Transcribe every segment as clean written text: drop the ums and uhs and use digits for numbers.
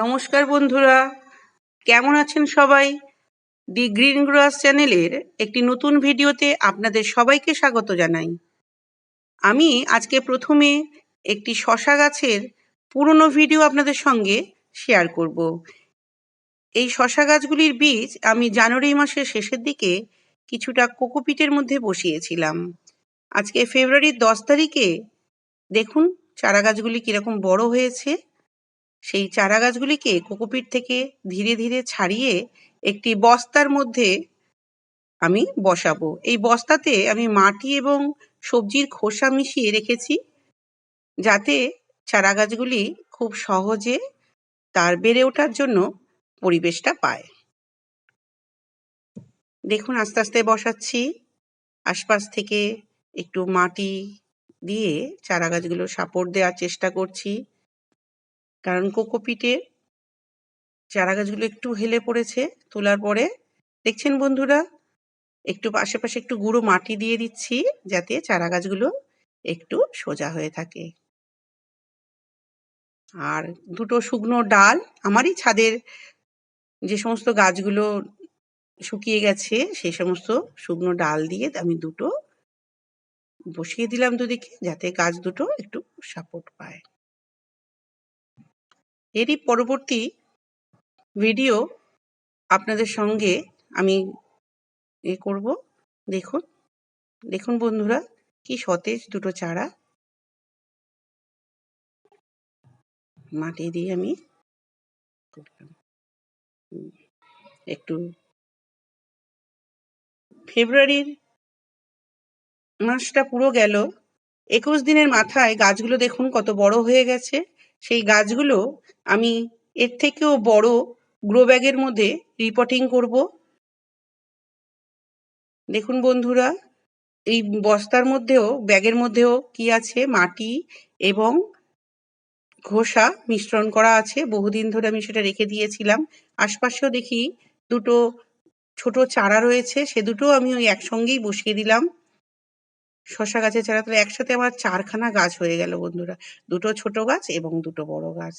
নমস্কার বন্ধুরা, কেমন আছেন সবাই? দি গ্রিন গ্রাস চ্যানেলের একটি নতুন ভিডিওতে আপনাদের সবাইকে স্বাগত জানাই। আমি আজকে প্রথমে একটি শসা গাছের পুরনো ভিডিও আপনাদের সঙ্গে শেয়ার করব। এই শসা গাছগুলির বীজ আমি জানুয়ারি মাসের শেষের দিকে কিছুটা কোকোপিটের মধ্যে বসিয়েছিলাম। আজকে ফেব্রুয়ারির 10 তারিখে দেখুন চারা গাছগুলি কিরকম বড় হয়েছে। সেই চারা গাছগুলিকে কোকোপিট থেকে ধীরে ধীরে ছাড়িয়ে একটি বস্তার মধ্যে আমি বসাবো। এই বস্তাতে আমি মাটি এবং সবজির খোসা মিশিয়ে রেখেছি, যাতে চারা গাছগুলি খুব সহজে তার বেড়ে ওঠার জন্য পরিবেশটা পায়। দেখুন আস্তে আস্তে বসাচ্ছি, আশপাশ থেকে একটু মাটি দিয়ে চারা গাছগুলো সাপোর্ট দেওয়ার চেষ্টা করছি, কারণ কোকোপিটে চারা গাছগুলো একটু হেলে পড়েছে। তোলার পরে দেখছেন বন্ধুরা, একটু আশেপাশে একটু গুঁড়ো মাটি দিয়ে দিচ্ছি, যাতে চারা গাছগুলো একটু সোজা হয়ে থাকে। আর দুটো শুকনো ডাল আমারই ছাদের যে সমস্ত গাছগুলো শুকিয়ে গেছে সেই সমস্ত শুকনো ডাল দিয়ে আমি দুটো বসিয়ে দিলাম দুদিকে, যাতে গাছ দুটো একটু সাপোর্ট পায়। এরই পরবর্তী ভিডিও আপনাদের সঙ্গে আমি করব। দেখুন দেখুন বন্ধুরা, কি সতেজ দুটো চারা। মাটি দিয়ে আমি একটু ফেব্রুয়ারির মাসটা পুরো গেল, 21 দিনের মাথায় গাছগুলো দেখুন কত বড় হয়ে গেছে। সেই গাছগুলো আমি এর থেকেও বড় গ্রো ব্যাগের মধ্যে রিপোর্টিং করব। দেখুন বন্ধুরা, এই বস্তার মধ্যেও ব্যাগের মধ্যেও কি আছে, মাটি এবং খোসা মিশ্রণ করা আছে। বহুদিন ধরে আমি সেটা রেখে দিয়েছিলাম। আশপাশেও দেখি দুটো ছোট চারা রয়েছে, সে দুটো আমি ওই একসঙ্গেই বসিয়ে দিলাম। শসা গাছের চারা, তাহলে একসাথে আমার 4খানা গাছ হয়ে গেল বন্ধুরা, দুটো ছোট গাছ এবং দুটো বড় গাছ।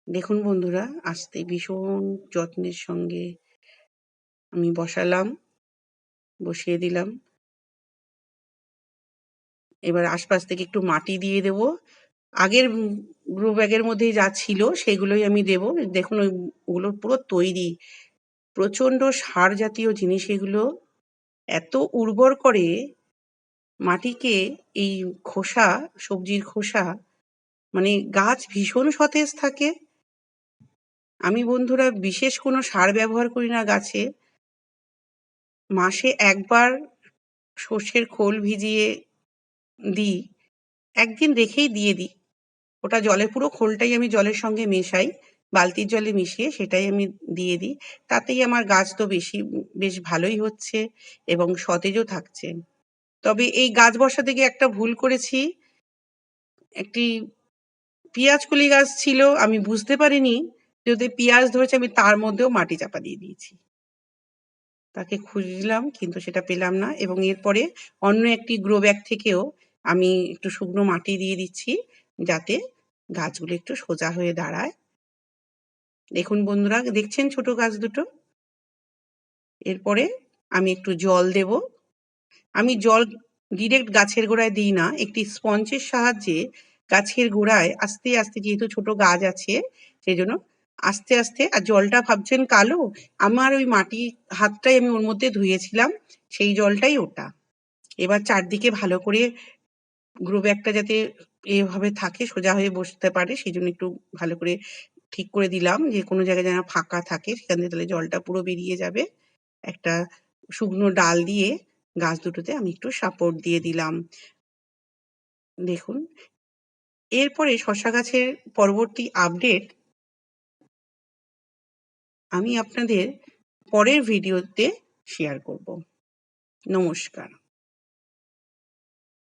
দেখুন বন্ধুরা, আস্তে ভীষণ যত্নের সঙ্গে আমি বসিয়ে দিলাম। এবার আশপাশ থেকে একটু মাটি দিয়ে দেব। আগের গ্রো ব্যাগের মধ্যে যা ছিল সেগুলোই আমি দেব। দেখুন ওগুলো পুরো তৈরি, প্রচন্ড সার জাতীয় জিনিস এগুলো, এত উর্বর করে মাটিকে। এই খোসা, সবজির খোসা, মানে গাছ ভীষণ সতেজ থাকে। আমি বন্ধুরা বিশেষ কোনো সার ব্যবহার করি না গাছে। মাসে একবার সর্ষের খোল ভিজিয়ে দিই, একদিন রেখেই দিয়ে দিই। ওটা জলে, পুরো খোলটাই আমি জলের সঙ্গে মেশাই, বালতির জলে মিশিয়ে সেটাই আমি দিয়ে দিই। তাতেই আমার গাছ তো বেশ ভালোই হচ্ছে এবং সতেজও থাকছে। তবে এই গাছ বসাতে গিয়ে একটা ভুল করেছি। একটি পেঁয়াজ কলি গাছ ছিল, আমি বুঝতে পারিনি যদি পেঁয়াজ ধরেছে, আমি তার মধ্যেও মাটি চাপা দিয়ে দিয়েছি। তাকে খুঁজলাম কিন্তু সেটা পেলাম না, এবং এরপরে অন্য একটি গ্রো ব্যাগ থেকেও আমি একটু শুকনো মাটি দিয়ে দিচ্ছি, যাতে গাছগুলো একটু সোজা হয়ে দাঁড়ায়। দেখুন বন্ধুরা, দেখছেন ছোট গাছ দুটো। এরপরে আমি একটু জল দেব। আমি জল ডিরেক্ট গাছের গোড়ায় দিই না, একটি স্পঞ্জের সাহায্যে গাছের গোড়ায় আস্তে আস্তে, যেহেতু ছোট গাছ আছে সেই জন্য আস্তে আস্তে। আর জলটা ভাবছেন কালো, আমার ওই মাটি হাতটাই আমি ওর মধ্যে ধুয়েছিলাম, সেই জলটাই ওটা। এবার চারদিকে ভালো করে গ্রো ব্যাগটা যাতে এভাবে থাকে, সোজা হয়ে বসতে পারে, সেই জন্য একটু ভালো করে ঠিক করে দিলাম যে কোনো জায়গায় যেন ফাঁকা থাকে, সেখান থেকে তাহলে জলটা পুরো বেরিয়ে যাবে। একটা শুকনো ডাল দিয়ে গাছ দুটোতে আমি একটু সাপোর্ট দিয়ে দিলাম। দেখুন, এরপরে শসা গাছের পরবর্তী আপডেট আমি আপনাদের পরের ভিডিওতে শেয়ার করব। নমস্কার।